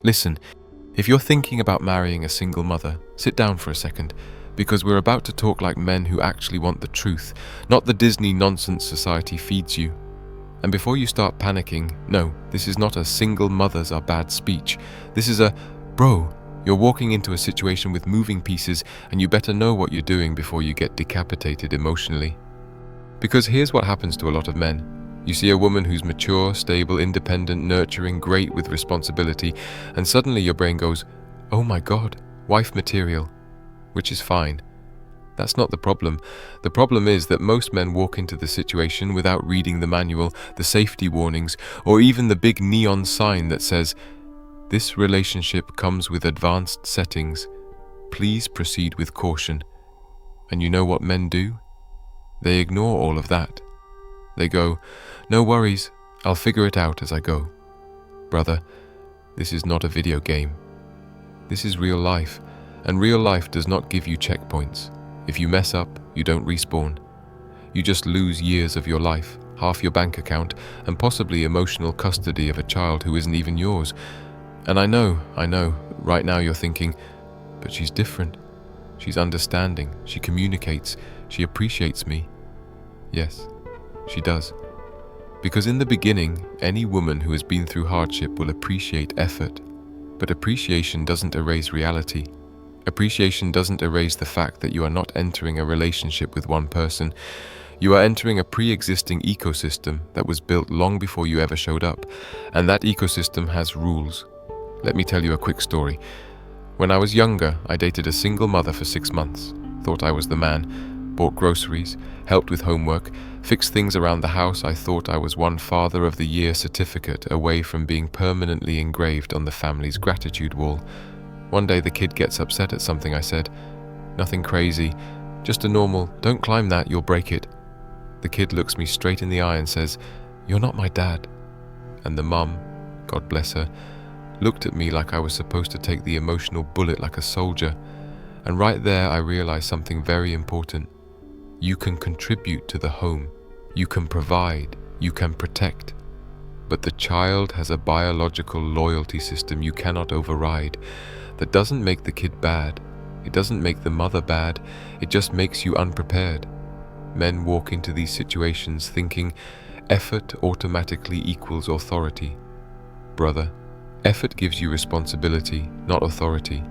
Listen, if you're thinking about marrying a single mother, sit down for a second, because we're about to talk like men who actually want the truth, not the Disney nonsense society feeds you. And before you start panicking, no, this is not a single mothers are bad speech. This is a, bro, you're walking into a situation with moving pieces and you better know what you're doing before you get decapitated emotionally. Because here's what happens to a lot of men. You see a woman who's mature, stable, independent, nurturing, great with responsibility, and suddenly your brain goes, oh my God, wife material, which is fine. That's not the problem. The problem is that most men walk into the situation without reading the manual, the safety warnings, or even the big neon sign that says, this relationship comes with advanced settings. Please proceed with caution. And you know what men do? They ignore all of that. They go, no worries, I'll figure it out as I go. Brother, this is not a video game. This is real life, and real life does not give you checkpoints. If you mess up, you don't respawn. You just lose years of your life, half your bank account, and possibly emotional custody of a child who isn't even yours. And I know, right now you're thinking, but she's different. She's understanding, she communicates, she appreciates me. Yes, she does. Because in the beginning, any woman who has been through hardship will appreciate effort. But appreciation doesn't erase reality. Appreciation doesn't erase the fact that you are not entering a relationship with one person. You are entering a pre-existing ecosystem that was built long before you ever showed up. And that ecosystem has rules. Let me tell you a quick story. When I was younger, I dated a single mother for 6 months. Thought I was the man. Bought groceries, helped with homework, fixed things around the house. I thought I was one Father of the Year certificate away from being permanently engraved on the family's gratitude wall. One day the kid gets upset at something I said. Nothing crazy, just a normal, don't climb that, you'll break it. The kid looks me straight in the eye and says, you're not my dad. And the mum, God bless her, looked at me like I was supposed to take the emotional bullet like a soldier. And right there I realized something very important. You can contribute to the home, you can provide, you can protect. But the child has a biological loyalty system you cannot override. That doesn't make the kid bad, it doesn't make the mother bad, it just makes you unprepared. Men walk into these situations thinking effort automatically equals authority. Brother, effort gives you responsibility, not authority.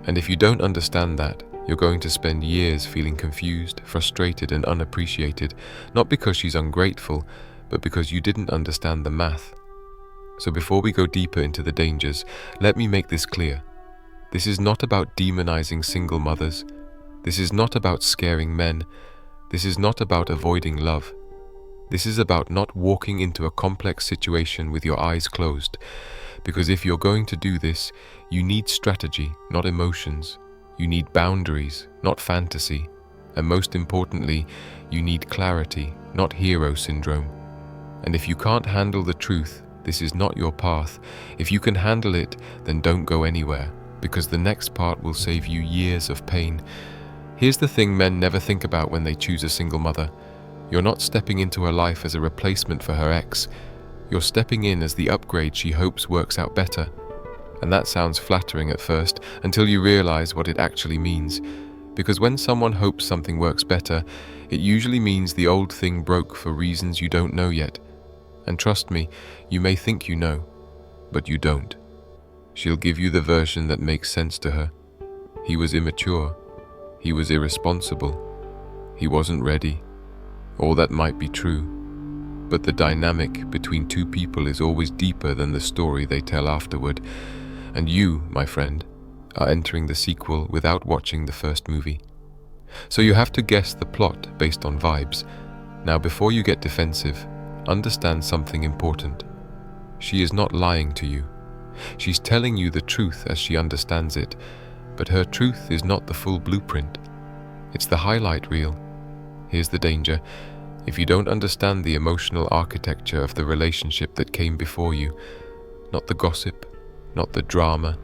And if you don't understand that, you're going to spend years feeling confused, frustrated, and unappreciated, not because she's ungrateful, but because you didn't understand the math. So before we go deeper into the dangers, let me make this clear. This is not about demonizing single mothers. This is not about scaring men. This is not about avoiding love. This is about not walking into a complex situation with your eyes closed. Because if you're going to do this, you need strategy, not emotions. You need boundaries, not fantasy. And most importantly, you need clarity, not hero syndrome. And if you can't handle the truth, this is not your path. If you can handle it, then don't go anywhere, because the next part will save you years of pain. Here's the thing men never think about when they choose a single mother. You're not stepping into her life as a replacement for her ex. You're stepping in as the upgrade she hopes works out better. And that sounds flattering at first, until you realize what it actually means. Because when someone hopes something works better, it usually means the old thing broke for reasons you don't know yet. And trust me, you may think you know, but you don't. She'll give you the version that makes sense to her. He was immature. He was irresponsible. He wasn't ready. All that might be true. But the dynamic between two people is always deeper than the story they tell afterward. And you, my friend, are entering the sequel without watching the first movie. So you have to guess the plot based on vibes. Now, before you get defensive, understand something important. She is not lying to you. She's telling you the truth as she understands it, but her truth is not the full blueprint. It's the highlight reel. Here's the danger. If you don't understand the emotional architecture of the relationship that came before you, not the gossip, not the drama,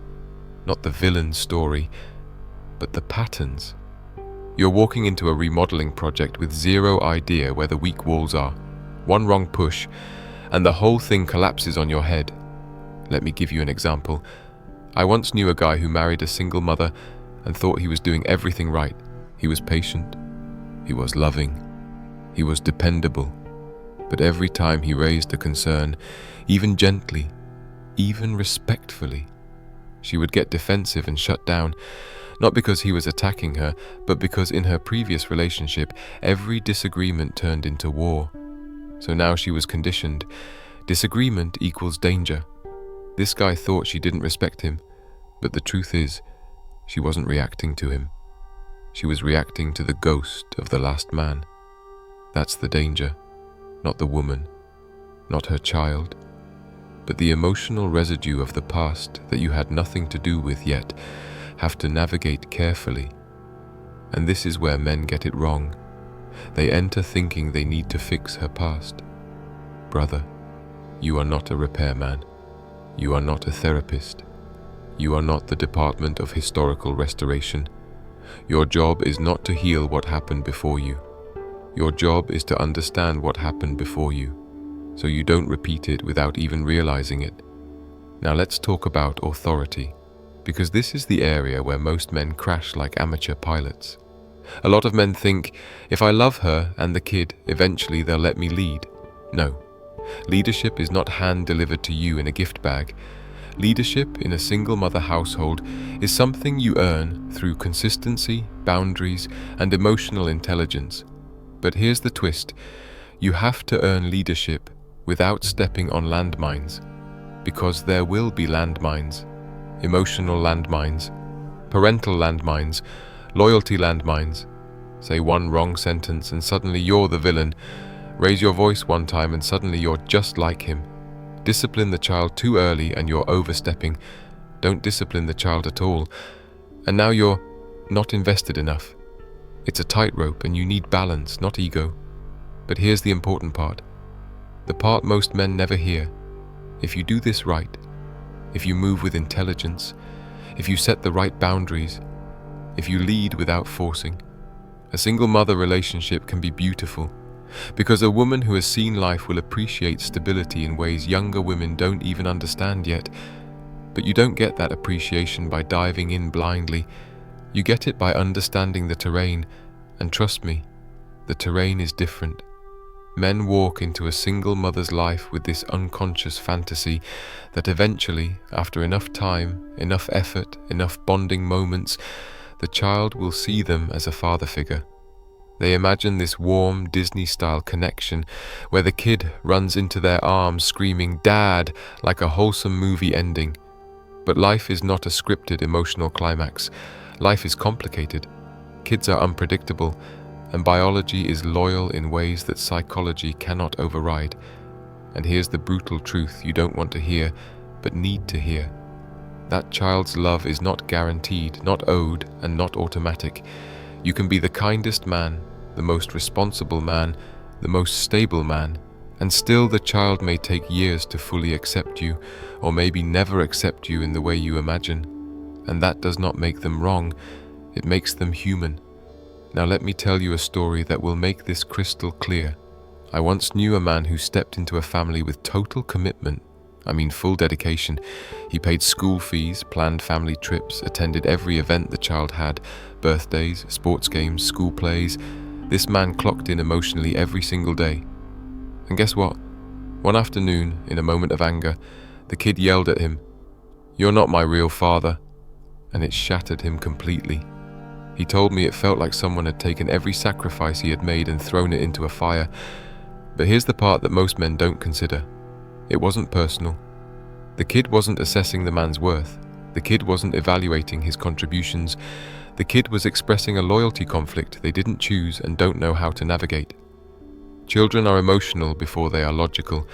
not the villain story, but the patterns. You're walking into a remodeling project with zero idea where the weak walls are. One wrong push, and the whole thing collapses on your head. Let me give you an example. I once knew a guy who married a single mother and thought he was doing everything right. He was patient, he was loving, he was dependable. But every time he raised a concern, even gently, even respectfully, she would get defensive and shut down, not because he was attacking her, but because in her previous relationship, every disagreement turned into war. So now she was conditioned. Disagreement equals danger. This guy thought she didn't respect him, but the truth is, she wasn't reacting to him. She was reacting to the ghost of the last man. That's the danger, not the woman, not her child, but the emotional residue of the past that you had nothing to do with yet have to navigate carefully. And this is where men get it wrong. They enter thinking they need to fix her past. Brother, you are not a repairman. You are not a therapist. You are not the Department of Historical Restoration. Your job is not to heal what happened before you. Your job is to understand what happened before you, so you don't repeat it without even realizing it. Now let's talk about authority, because this is the area where most men crash like amateur pilots. A lot of men think, if I love her and the kid, eventually they'll let me lead. No. Leadership is not hand-delivered to you in a gift bag. Leadership in a single-mother household is something you earn through consistency, boundaries, and emotional intelligence. But here's the twist. You have to earn leadership without stepping on landmines, because there will be landmines. Emotional landmines, parental landmines, loyalty landmines. Say one wrong sentence and suddenly you're the villain. Raise your voice one time and suddenly you're just like him. Discipline the child too early and you're overstepping. Don't discipline the child at all. And now you're not invested enough. It's a tightrope and you need balance, not ego. But here's the important part. The part most men never hear. If you do this right, if you move with intelligence, if you set the right boundaries, if you lead without forcing, a single mother relationship can be beautiful, because a woman who has seen life will appreciate stability in ways younger women don't even understand yet. But you don't get that appreciation by diving in blindly. You get it by understanding the terrain, and trust me, the terrain is different. Men walk into a single mother's life with this unconscious fantasy that eventually, after enough time, enough effort, enough bonding moments, the child will see them as a father figure. They imagine this warm Disney-style connection where the kid runs into their arms screaming "Dad" like a wholesome movie ending. But life is not a scripted emotional climax. Life is complicated. Kids are unpredictable, and biology is loyal in ways that psychology cannot override. And here's the brutal truth you don't want to hear, but need to hear. That child's love is not guaranteed, not owed, and not automatic. You can be the kindest man, the most responsible man, the most stable man, and still the child may take years to fully accept you, or maybe never accept you in the way you imagine. And that does not make them wrong, it makes them human. Now let me tell you a story that will make this crystal clear. I once knew a man who stepped into a family with total commitment. I mean full dedication. He paid school fees, planned family trips, attended every event the child had, birthdays, sports games, school plays. This man clocked in emotionally every single day. And guess what? One afternoon, in a moment of anger, the kid yelled at him, "You're not my real father," and it shattered him completely. He told me it felt like someone had taken every sacrifice he had made and thrown it into a fire. But here's the part that most men don't consider. It wasn't personal. The kid wasn't assessing the man's worth. The kid wasn't evaluating his contributions. The kid was expressing a loyalty conflict they didn't choose and don't know how to navigate. Children are emotional before they are logical.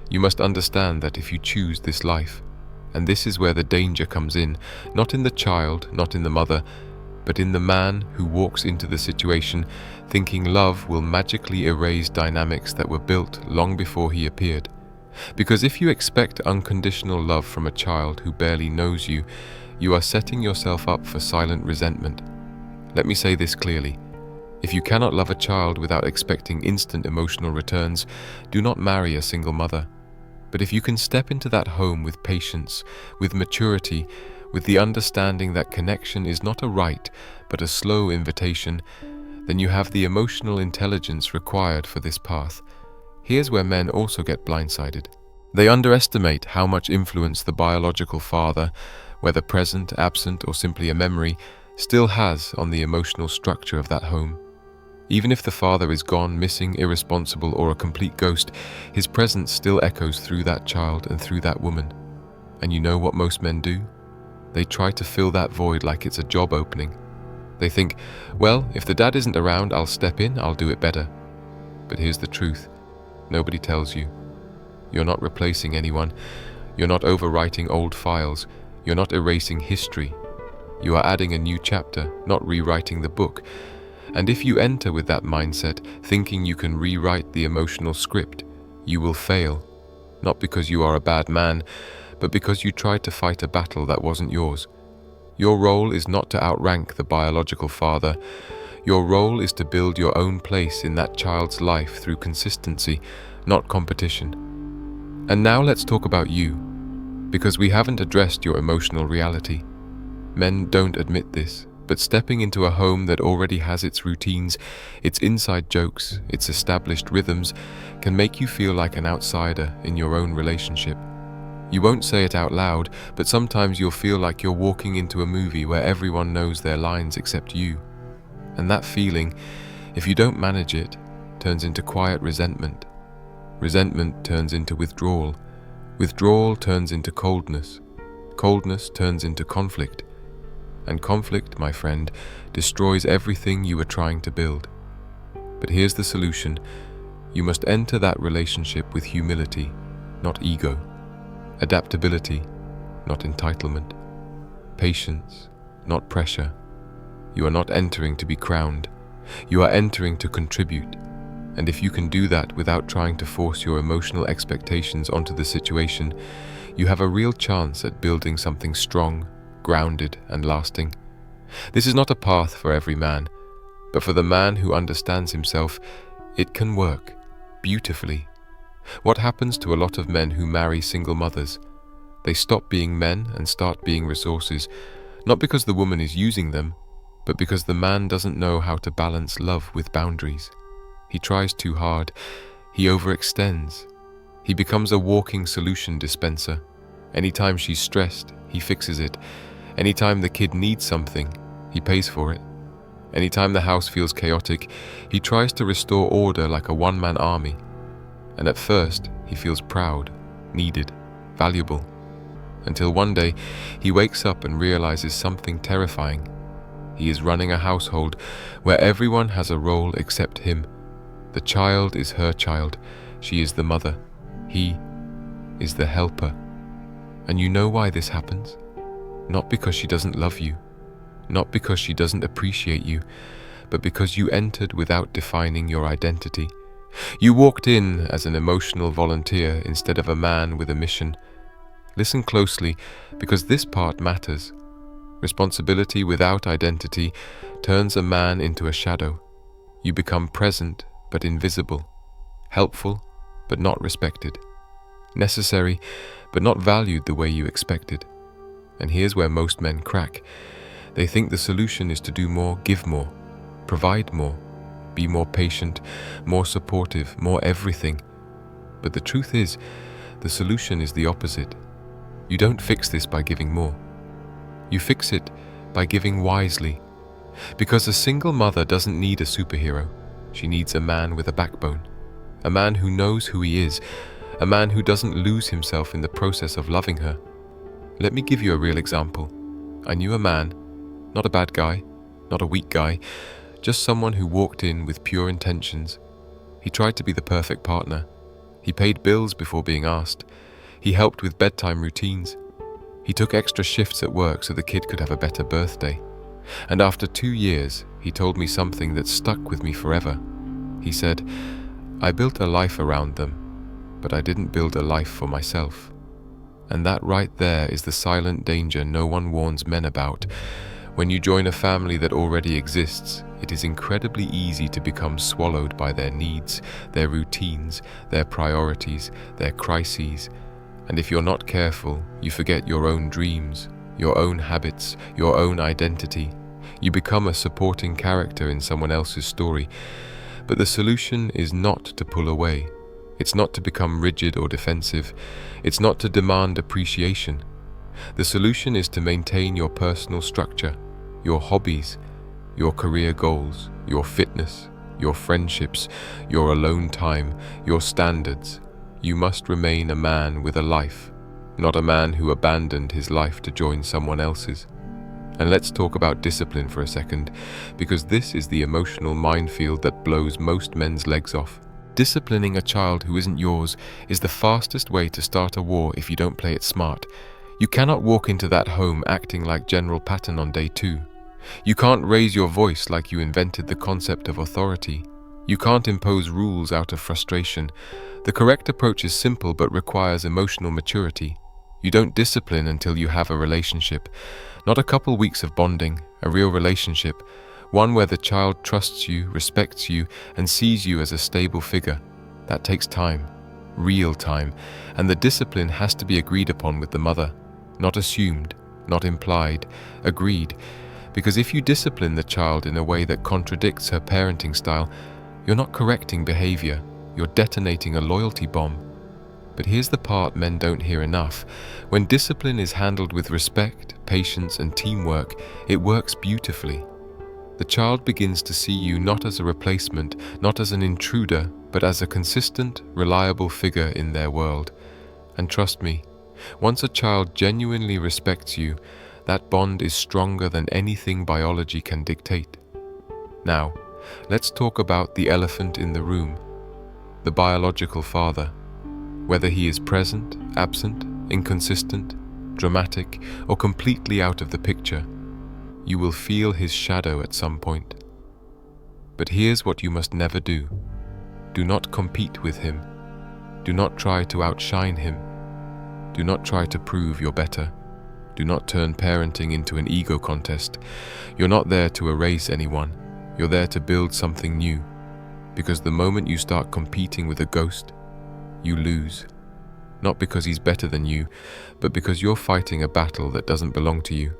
You must understand that if you choose this life, and this is where the danger comes in, not in the child, not in the mother, but in the man who walks into the situation thinking love will magically erase dynamics that were built long before he appeared. Because if you expect unconditional love from a child who barely knows you, you are setting yourself up for silent resentment. Let me say this clearly. If you cannot love a child without expecting instant emotional returns, do not marry a single mother. But if you can step into that home with patience, with maturity, with the understanding that connection is not a right, but a slow invitation, then you have the emotional intelligence required for this path. Here's where men also get blindsided. They underestimate how much influence the biological father, whether present, absent, or simply a memory, still has on the emotional structure of that home. Even if the father is gone, missing, irresponsible, or a complete ghost, his presence still echoes through that child and through that woman. And you know what most men do? They try to fill that void like it's a job opening. They think, well, if the dad isn't around, I'll step in, I'll do it better. But here's the truth. Nobody tells you. You're not replacing anyone. You're not overwriting old files. You're not erasing history. You are adding a new chapter, not rewriting the book. And if you enter with that mindset, thinking you can rewrite the emotional script, you will fail. Not because you are a bad man, but because you tried to fight a battle that wasn't yours. Your role is not to outrank the biological father. Your role is to build your own place in that child's life through consistency, not competition. And now let's talk about you, because we haven't addressed your emotional reality. Men don't admit this, but stepping into a home that already has its routines, its inside jokes, its established rhythms, can make you feel like an outsider in your own relationship. You won't say it out loud, but sometimes you'll feel like you're walking into a movie where everyone knows their lines except you. And that feeling, if you don't manage it, turns into quiet resentment. Resentment turns into withdrawal. Withdrawal turns into coldness. Coldness turns into conflict. And conflict, my friend, destroys everything you were trying to build. But here's the solution. You must enter that relationship with humility, not ego. Adaptability, not entitlement. Patience, not pressure. You are not entering to be crowned. You are entering to contribute. And if you can do that without trying to force your emotional expectations onto the situation, you have a real chance at building something strong, grounded, and lasting. This is not a path for every man, but for the man who understands himself, it can work beautifully. What happens to a lot of men who marry single mothers? They stop being men and start being resources, not because the woman is using them, but because the man doesn't know how to balance love with boundaries. He tries too hard. He overextends. He becomes a walking solution dispenser. Anytime she's stressed, he fixes it. Anytime the kid needs something, he pays for it. Anytime the house feels chaotic, he tries to restore order like a one-man army. And at first, he feels proud, needed, valuable. Until one day, he wakes up and realizes something terrifying. He is running a household where everyone has a role except him. The child is her child. She is the mother. He is the helper. And you know why this happens? Not because she doesn't love you, not because she doesn't appreciate you, but because you entered without defining your identity. You walked in as an emotional volunteer instead of a man with a mission. Listen closely, because this part matters. Responsibility without identity turns a man into a shadow. You become present but invisible, helpful but not respected, necessary but not valued the way you expected. And here's where most men crack. They think the solution is to do more, give more, provide more, be more patient, more supportive, more everything. But the truth is, the solution is the opposite. You don't fix this by giving more. You fix it by giving wisely. Because a single mother doesn't need a superhero. She needs a man with a backbone. A man who knows who he is. A man who doesn't lose himself in the process of loving her. Let me give you a real example. I knew a man, not a bad guy, not a weak guy, just someone who walked in with pure intentions. He tried to be the perfect partner. He paid bills before being asked. He helped with bedtime routines. He took extra shifts at work so the kid could have a better birthday. And after 2 years, he told me something that stuck with me forever. He said, "I built a life around them, but I didn't build a life for myself." And that right there is the silent danger no one warns men about. When you join a family that already exists, it is incredibly easy to become swallowed by their needs, their routines, their priorities, their crises. And if you're not careful, you forget your own dreams, your own habits, your own identity. You become a supporting character in someone else's story. But the solution is not to pull away. It's not to become rigid or defensive. It's not to demand appreciation. The solution is to maintain your personal structure, your hobbies, your career goals, your fitness, your friendships, your alone time, your standards. You must remain a man with a life, not a man who abandoned his life to join someone else's. And let's talk about discipline for a second, because this is the emotional minefield that blows most men's legs off. Disciplining a child who isn't yours is the fastest way to start a war if you don't play it smart. You cannot walk into that home acting like General Patton on day 2. You can't raise your voice like you invented the concept of authority. You can't impose rules out of frustration. The correct approach is simple but requires emotional maturity. You don't discipline until you have a relationship. Not a couple weeks of bonding, a real relationship. One where the child trusts you, respects you, and sees you as a stable figure. That takes time, real time, and the discipline has to be agreed upon with the mother. Not assumed, not implied, agreed. Because if you discipline the child in a way that contradicts her parenting style, you're not correcting behavior, you're detonating a loyalty bomb. But here's the part men don't hear enough. When discipline is handled with respect, patience, and teamwork, it works beautifully. The child begins to see you not as a replacement, not as an intruder, but as a consistent, reliable figure in their world. And trust me, once a child genuinely respects you, that bond is stronger than anything biology can dictate. Now, let's talk about the elephant in the room, the biological father. Whether he is present, absent, inconsistent, dramatic, or completely out of the picture, you will feel his shadow at some point. But here's what you must never do. Do not compete with him. Do not try to outshine him. Do not try to prove you're better. Do not turn parenting into an ego contest. You're not there to erase anyone. You're there to build something new. Because the moment you start competing with a ghost, you lose. Not because he's better than you, but because you're fighting a battle that doesn't belong to you.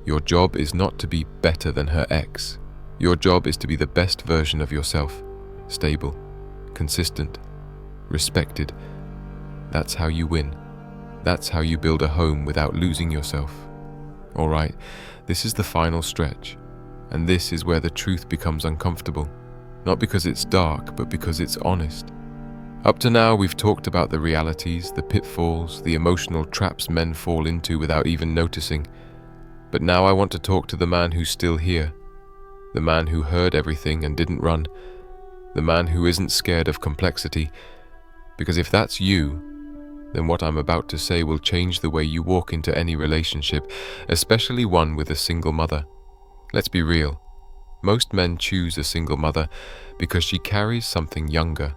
Your job is not to be better than her ex. Your job is to be the best version of yourself. Stable, consistent, respected. That's how you win. That's how you build a home without losing yourself. All right, this is the final stretch. And this is where the truth becomes uncomfortable. Not because it's dark, but because it's honest. Up to now, we've talked about the realities, the pitfalls, the emotional traps men fall into without even noticing. But now I want to talk to the man who's still here. The man who heard everything and didn't run. The man who isn't scared of complexity. Because if that's you, then what I'm about to say will change the way you walk into any relationship, especially one with a single mother. Let's be real. Most men choose a single mother because she carries something younger.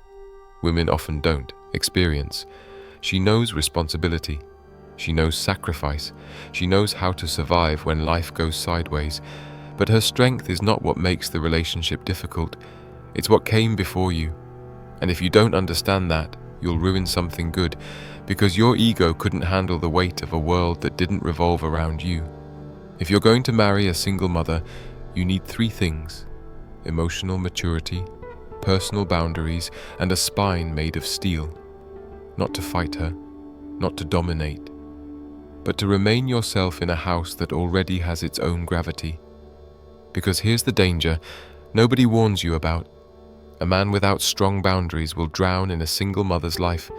Women often don't. Experience. She knows responsibility. She knows sacrifice. She knows how to survive when life goes sideways. But her strength is not what makes the relationship difficult. It's what came before you. And if you don't understand that, you'll ruin something good, because your ego couldn't handle the weight of a world that didn't revolve around you. If you're going to marry a single mother, you need 3 things: emotional maturity, personal boundaries, and a spine made of steel. Not to fight her, not to dominate, but to remain yourself in a house that already has its own gravity. Because here's the danger nobody warns you about. A man without strong boundaries will drown in a single mother's life,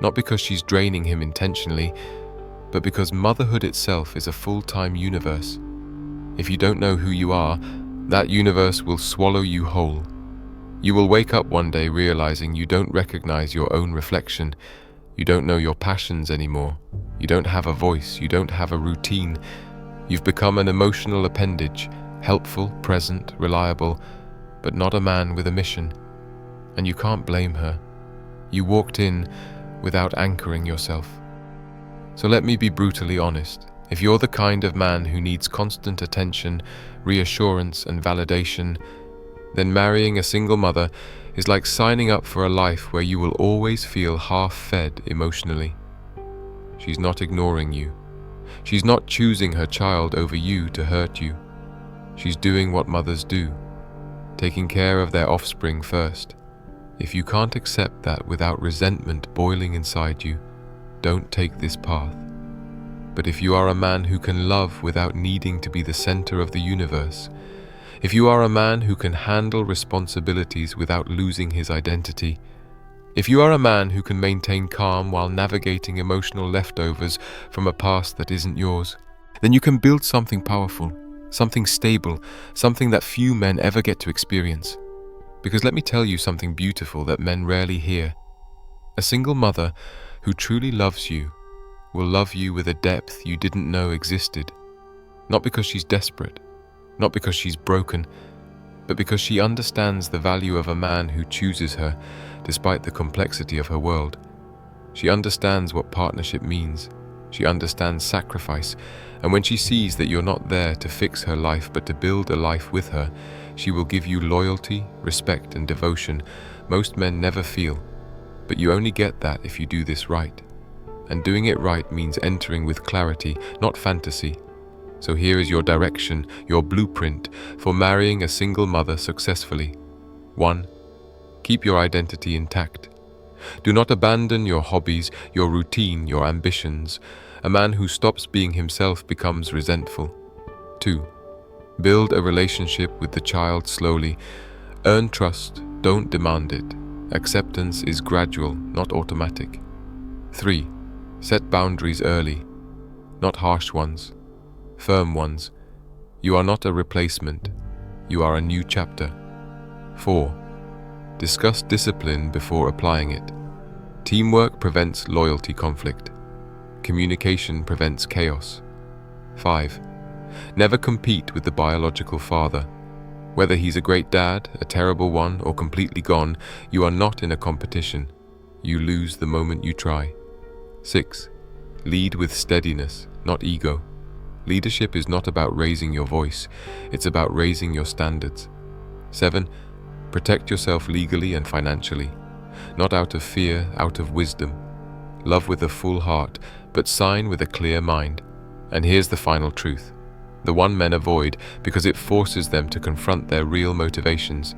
not because she's draining him intentionally, but because motherhood itself is a full-time universe. If you don't know who you are, that universe will swallow you whole. You will wake up one day realizing you don't recognize your own reflection. You don't know your passions anymore. You don't have a voice. You don't have a routine. You've become an emotional appendage, helpful, present, reliable, but not a man with a mission. And you can't blame her. You walked in without anchoring yourself. So let me be brutally honest. If you're the kind of man who needs constant attention, reassurance, and validation, then marrying a single mother is like signing up for a life where you will always feel half-fed emotionally. She's not ignoring you. She's not choosing her child over you to hurt you. She's doing what mothers do, taking care of their offspring first. If you can't accept that without resentment boiling inside you, don't take this path. But if you are a man who can love without needing to be the center of the universe, if you are a man who can handle responsibilities without losing his identity, if you are a man who can maintain calm while navigating emotional leftovers from a past that isn't yours, then you can build something powerful, something stable, something that few men ever get to experience. Because let me tell you something beautiful that men rarely hear. A single mother who truly loves you will love you with a depth you didn't know existed. Not because she's desperate, not because she's broken, but because she understands the value of a man who chooses her despite the complexity of her world. She understands what partnership means. She understands sacrifice, and when she sees that you're not there to fix her life but to build a life with her, she will give you loyalty, respect, and devotion most men never feel. But you only get that if you do this right. And doing it right means entering with clarity, not fantasy. So here is your direction, your blueprint for marrying a single mother successfully. 1. Keep your identity intact. Do not abandon your hobbies, your routine, your ambitions. A man who stops being himself becomes resentful. 2. Build a relationship with the child slowly. Earn trust, don't demand it. Acceptance is gradual, not automatic. 3. Set boundaries early, not harsh ones, firm ones. You are not a replacement, you are a new chapter. 4. Discuss discipline before applying it. Teamwork prevents loyalty conflict. Communication prevents chaos. 5. Never compete with the biological father. Whether he's a great dad, a terrible one, or completely gone, you are not in a competition. You lose the moment you try. 6. Lead with steadiness, not ego. Leadership is not about raising your voice, it's about raising your standards. 7. Protect yourself legally and financially, not out of fear, out of wisdom. Love with a full heart, but sign with a clear mind. And here's the final truth, the one men avoid because it forces them to confront their real motivations.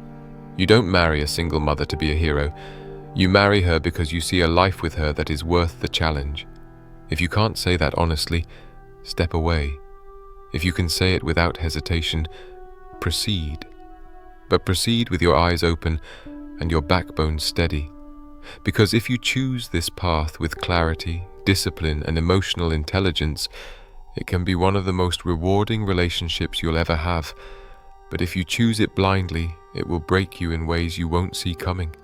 You don't marry a single mother to be a hero. You marry her because you see a life with her that is worth the challenge. If you can't say that honestly, step away. If you can say it without hesitation, proceed. But proceed with your eyes open and your backbone steady. Because if you choose this path with clarity, discipline, and emotional intelligence, it can be one of the most rewarding relationships you'll ever have. But if you choose it blindly, it will break you in ways you won't see coming.